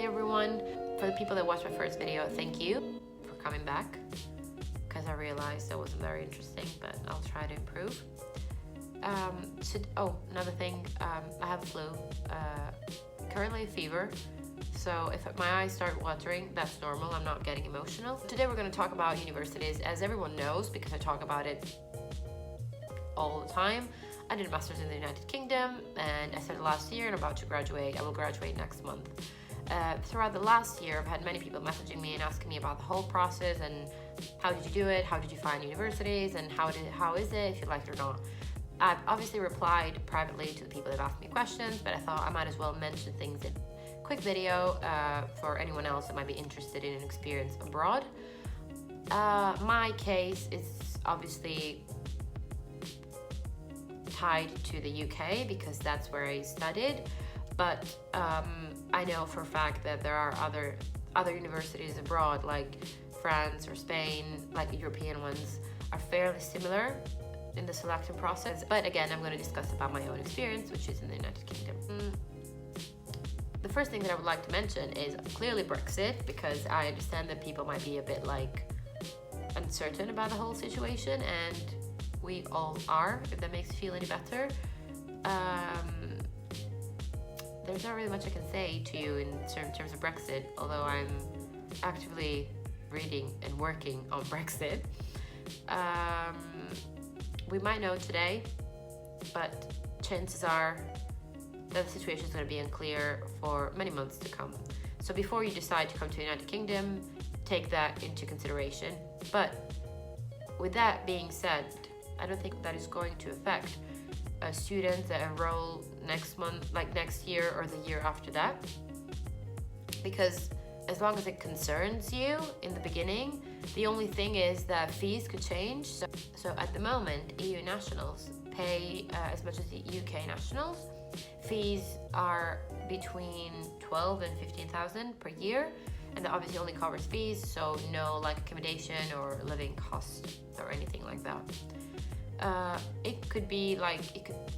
everyone. For the people that watched my first video, thank you for coming back, because I realized that wasn't very interesting, but I'll try to improve. Another thing, I have a flu, currently a fever, so if my eyes start watering, that's normal. I'm not getting emotional. Today we're going to talk about universities. As everyone knows, because I talk about it all the time, I did a master's in the United Kingdom, and I started last year and I'm about to graduate. I will graduate next month. Throughout the last year, I've had many people messaging me and asking me about the whole process and how did you do it, how did you find universities, and how is it, if you liked it or not. I've obviously replied privately to the people that asked me questions, but I thought I might as well mention things in a quick video for anyone else that might be interested in an experience abroad. My case is obviously tied to the UK because that's where I studied, but I know for a fact that there are other universities abroad, like France or Spain, like European ones, are fairly similar in the selection process. But again, I'm going to discuss about my own experience, which is in the United Kingdom. The first thing that I would like to mention is clearly Brexit, because I understand that people might be a bit uncertain about the whole situation, and we all are, if that makes you feel any better. There's not really much I can say to you in terms of Brexit, although I'm actively reading and working on Brexit. We might know today, but chances are that the situation is going to be unclear for many months to come. So before you decide to come to the United Kingdom, take that into consideration. But with that being said, I don't think that is going to affect students that enroll next month, like next year or the year after that, because as long as it concerns you in the beginning, the only thing is that fees could change. So at the moment, EU nationals pay as much as the UK nationals. Fees are between 12 and 15,000 per year, and that obviously only covers fees, so no like accommodation or living costs or anything like that. It could be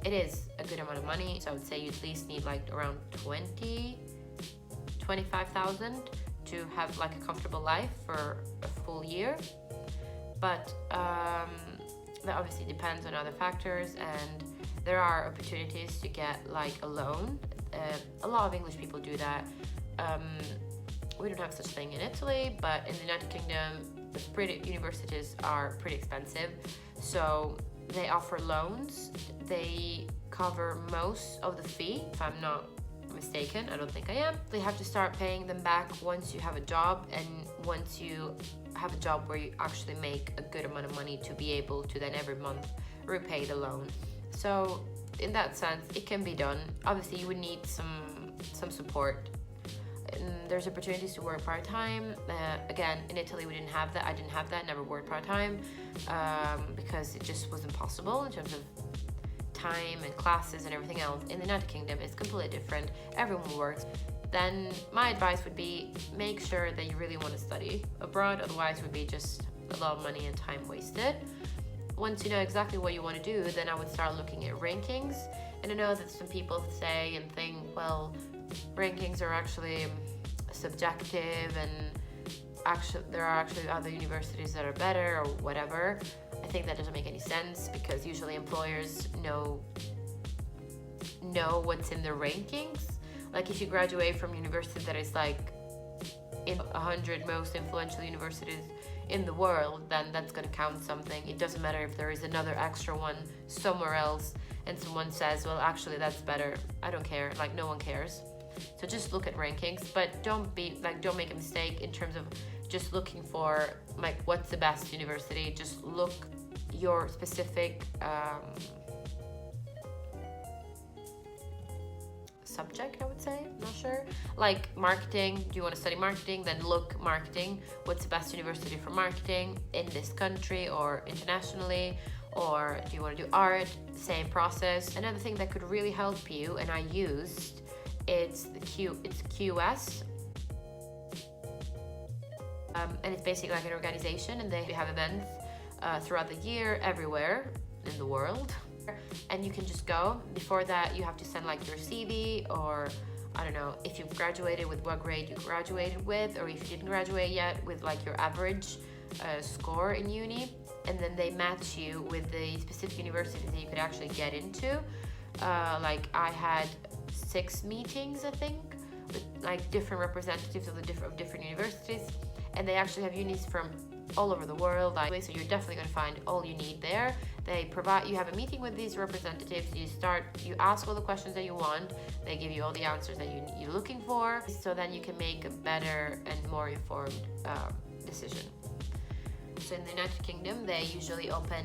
it is a good amount of money, so I would say you at least need like around 25,000 to have like a comfortable life for a full year. But that obviously depends on other factors, and there are opportunities to get like a loan. A lot of English people do that. We don't have such thing in Italy, but in the United Kingdom, universities are pretty expensive, so they offer loans. They cover most of the fee, if I'm not mistaken. I don't think I am. They have to start paying them back once you have a job, and once you have a job where you actually make a good amount of money to be able to then every month repay the loan. So in that sense, it can be done. Obviously, you would need some support. And there's opportunities to work part-time. Again, in Italy we didn't have that. I didn't have that, never worked part-time, because it just wasn't possible in terms of time and classes and everything else. In the United Kingdom it's completely different. Everyone works. Then my advice would be make sure that you really want to study abroad, otherwise it would be just a lot of money and time wasted. Once you know exactly what you want to do, then I would start looking at rankings. And I know that some people say and think, well, rankings are actually subjective, and there are actually other universities that are better or whatever. I think that doesn't make any sense, because usually employers know what's in the rankings. Like if you graduate from university that is like in 100 most influential universities in the world, then that's going to count something. It doesn't matter if there is another extra one somewhere else and someone says, well, actually that's better. I don't care. Like no one cares. So just look at rankings, but don't make a mistake in terms of just looking for like what's the best university. Just look your specific subject, I would say. I'm not sure. Like marketing, do you want to study marketing? Then look marketing. What's the best university for marketing in this country or internationally? Or do you want to do art? Same process. Another thing that could really help you, and I used, it's QS, and it's basically like an organization, and they have events throughout the year everywhere in the world, and you can just go. Before that, you have to send like your CV or I don't know, if you've graduated, with what grade you graduated with, or if you didn't graduate yet, with like your average score in uni, and then they match you with the specific universities that you could actually get into. Like I had 6 meetings, I think, with like different representatives of different universities, and they actually have unis from all over the world. Like, so you're definitely going to find all you need there. They provide, you have a meeting with these representatives, you ask all the questions that you want, they give you all the answers that you're looking for, so then you can make a better and more informed decision. So in the United Kingdom, they usually open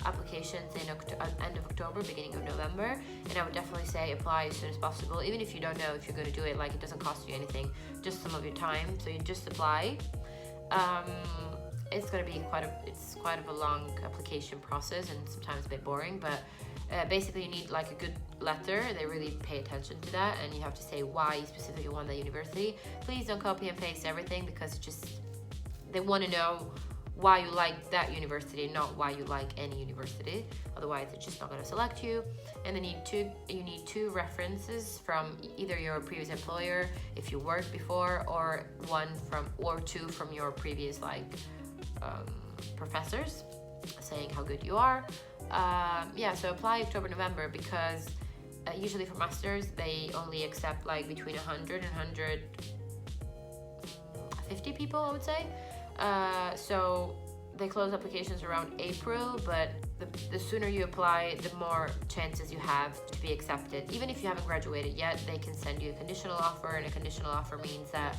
applications in end of October, beginning of November, and I would definitely say apply as soon as possible. Even if you don't know if you're going to do it, like, it doesn't cost you anything, just some of your time, so you just apply. It's going to be quite a long application process, and sometimes a bit boring, but basically you need like a good letter. They really pay attention to that, and you have to say why you specifically want that university. Please don't copy and paste everything, because they want to know why you like that university, not why you like any university. Otherwise, it's just not going to select you. And then you need two references from either your previous employer, if you worked before, or two from your previous professors, saying how good you are. So apply October, November, because usually for masters they only accept like between 100 and 150 people, I would say. So they close applications around April, but the sooner you apply, the more chances you have to be accepted. Even if you haven't graduated yet, they can send you a conditional offer, and a conditional offer means that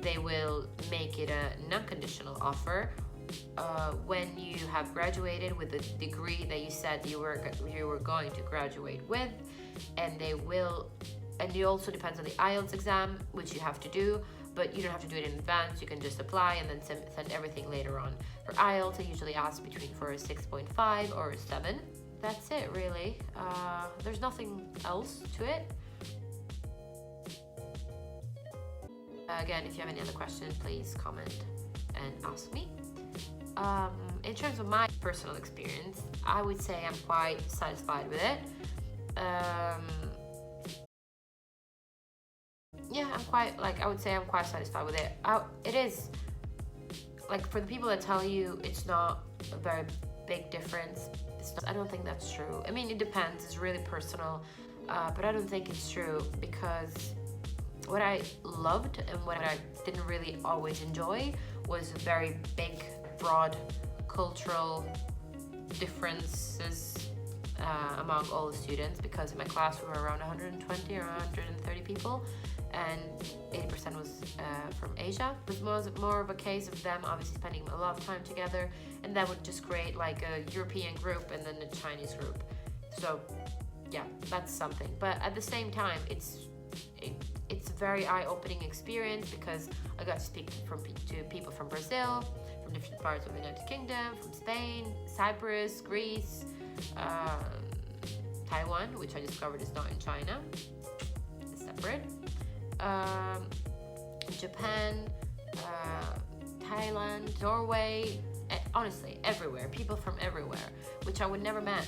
they will make it a non-conditional offer when you have graduated with the degree that you said you were going to graduate with, and it also depends on the IELTS exam, which you have to do. But you don't have to do it in advance. You can just apply and then send everything later on. For IELTS, I usually ask for a 6.5 or a 7. That's it, really. There's nothing else to it. Again, if you have any other questions, please comment and ask me. In terms of my personal experience, I would say I'm quite satisfied with it. I would say I'm quite satisfied with it. It is, like, for the people that tell you it's not a very big difference, I don't think that's true. I mean, it depends, it's really personal, but I don't think it's true, because what I loved and what I didn't really always enjoy was very big, broad cultural differences among all the students, because in my class we were around 120 or 130 people, and 80% was from Asia. It was more of a case of them obviously spending a lot of time together, and that would just create like a European group and then a Chinese group. So yeah, that's something. But at the same time, it's a very eye-opening experience, because I got to speak to people from Brazil, from different parts of the United Kingdom, from Spain, Cyprus, Greece, Taiwan, which I discovered is not in China, it's separate, Japan, Thailand, Norway, honestly everywhere, people from everywhere, which I would never met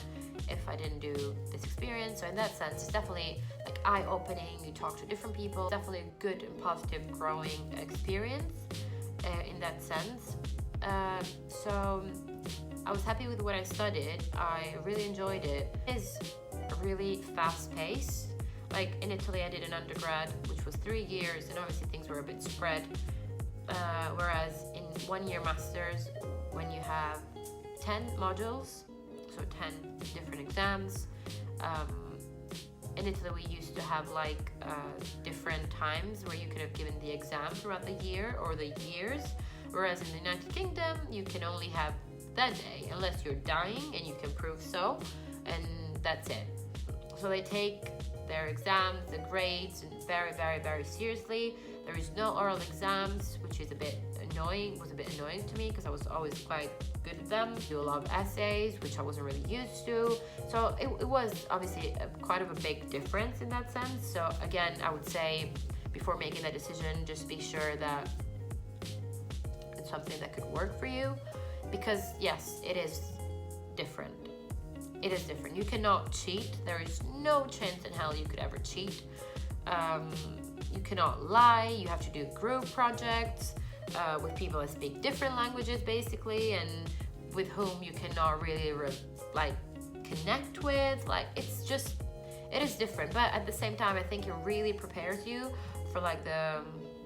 if I didn't do this experience. So in that sense, it's definitely like eye-opening. You talk to different people, definitely a good and positive growing experience in that sense. So I was happy with what I studied. I really enjoyed it. It is really fast-paced. Like in Italy, I did an undergrad, which was 3 years, and obviously things were a bit spread. Whereas in 1-year masters, when you have 10 modules, so 10 different exams. In Italy, we used to have like different times where you could have given the exam throughout the year or the years. Whereas in the United Kingdom, you can only have that day unless you're dying and you can prove so, and that's it. So they take their exams, the grades, very, very, very seriously. There is no oral exams, which is a bit annoying to me, because I was always quite good at them. Do a lot of essays, which I wasn't really used to. So it was obviously quite of a big difference in that sense. So again, I would say before making that decision, just be sure that it's something that could work for you, because yes, it is different. It is different. You cannot cheat. There is no chance in hell you could ever cheat. Um, you cannot lie. You have to do group projects with people that speak different languages, basically, and with whom you cannot really like connect with. Like, it's just, it is different, but at the same time, I think it really prepares you for like the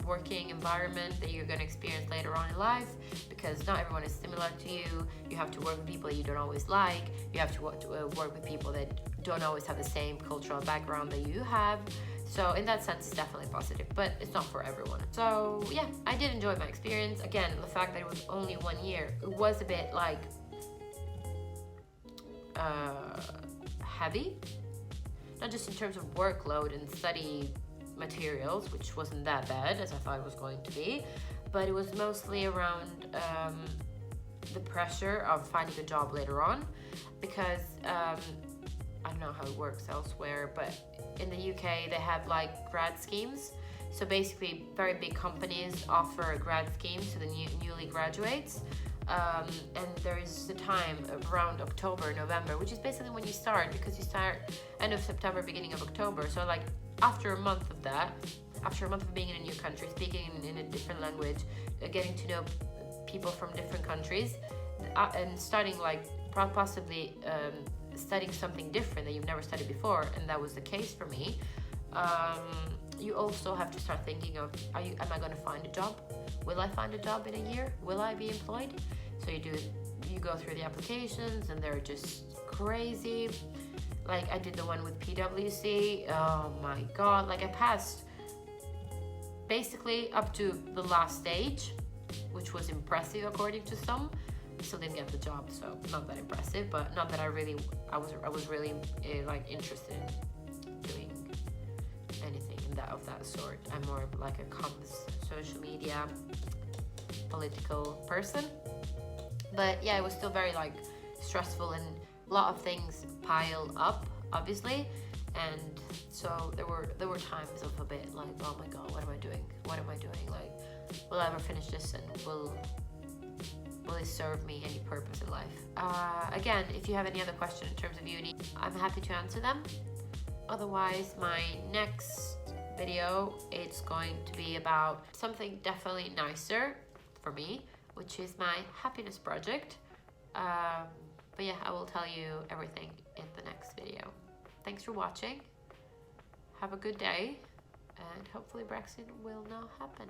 working environment that you're going to experience later on in life, because not everyone is similar to you. You have to work with people that you don't always like. You have to work with people that don't always have the same cultural background that you have. So in that sense, it's definitely positive, but it's not for everyone. So yeah, I did enjoy my experience. Again, the fact that it was only 1 year, it was a bit like heavy, not just in terms of workload and study materials, which wasn't that bad as I thought it was going to be, but it was mostly around the pressure of finding a job later on, because I don't know how it works elsewhere, but in the UK they have like grad schemes. So basically very big companies offer a grad scheme to the newly graduates, and there is a time around October, November, which is basically when you start, because you start end of September, beginning of October. So like after a month of that, after a month of being in a new country, speaking in a different language, getting to know people from different countries, and starting like possibly studying something different that you've never studied before, and that was the case for me. You also have to start thinking of, am I going to find a job? Will I find a job in a year? Will I be employed? So you go through the applications, and they're just crazy. Like I did the one with PwC. Oh my god, like I passed basically up to the last stage, which was impressive according to some. Still didn't get the job, so not that impressive, but not that I was really like interested in doing anything of that sort. I'm more of like a comms, social media, political person. But yeah, it was still very like stressful, and a lot of things pile up, obviously. And so there were times of a bit like, oh my god, what am I doing? What am I doing? Like, will I ever finish this, and will it serve me any purpose in life? Again, if you have any other question in terms of uni, I'm happy to answer them. Otherwise, my next video, it's going to be about something definitely nicer for me, which is my happiness project. But yeah, I will tell you everything in the next video. Thanks for watching. Have a good day, and hopefully Brexit will not happen.